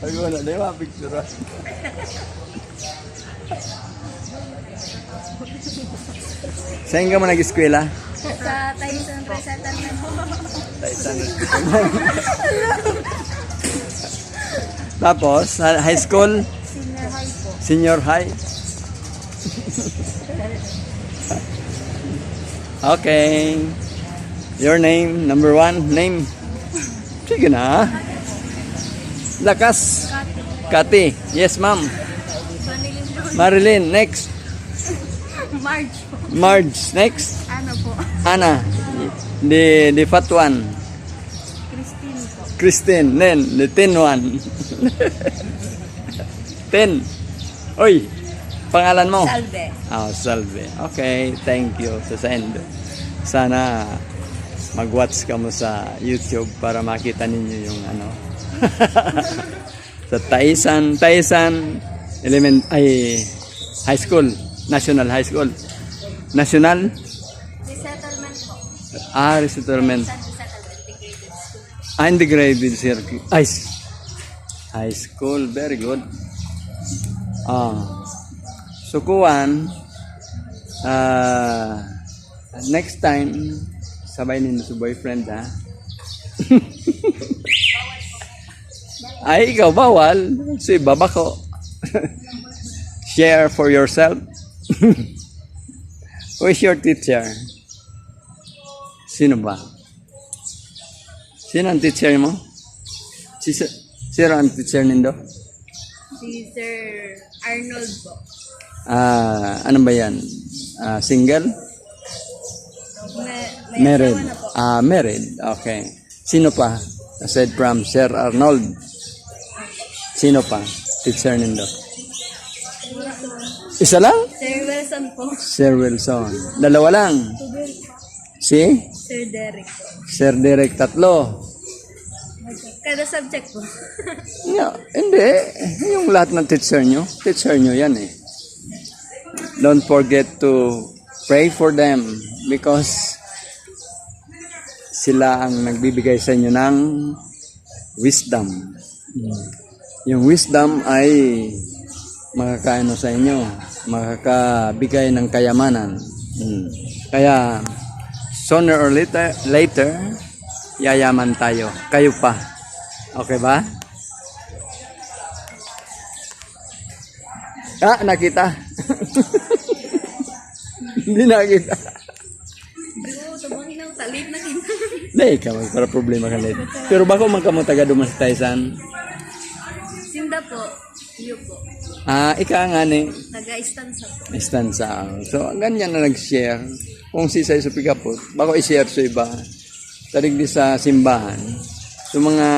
Ako na, di ba picture? Saan ka mo nag-eskwela? Sa Tyson Pre-Settlement po. Tyson. Tapos, high school? Senior high po. Senior high? Okay. Your name, number one, name. Sige na. Lakas. Kati. Yes, ma'am. Vanilin po. Marilyn, next. March po. Marge, next. Ano po? Anna. The fat one. Christine po. Christine. Then, the thin one. 10. Oy, pangalan mo? Salve. Oh, Salve. Okay, thank you sa send. Sana mag-watch ka mo sa YouTube para makita ninyo yung ano. Sa Tyson High School, National High School. National? Resettlement po. Resettlement. Resettlement. Integrated circuit. High school, very good. Sukuan, next time, sabay ninyo sa boyfriend, ha? Ay, ikaw bawal. Si baba ko. Share for yourself. Who is your teacher? Sino ba? Sino ang teacher mo? Sino ang teacher nindo? Si Sir Arnold po. Ano ba yan? Single? May Married. asawa na po. Married. Okay. Sino pa? Aside from Sir Arnold. Sino pa? Teacher nindo? Isa lang? Sir Wilson po. Sir Wilson. Dalawa lang. Si? Sir Derek po. Sir Derek, tatlo. Kada subject po. Hindi. Yung lahat ng teacher nyo yan eh. Don't forget to pray for them because sila ang nagbibigay sa inyo ng wisdom. Yung wisdom ay makakaano sa inyo, makakabigay ng kayamanan. Kaya sooner or later yayaman tayo. Kayo pa. Okay ba? Nakita. Hindi nakita. Oo, tumangin ang talit na kita. Hindi, ikaw para problema ka later. Pero bako man ka mo taga duman sa Tyson? Sinda po. Iyo po. Ika nga ni Taga-istansa po. Istansa. So, ganyan na nag-share. Kung si sa pick up po, bako i-share sa iba. Tarig di sa simbahan. So, mga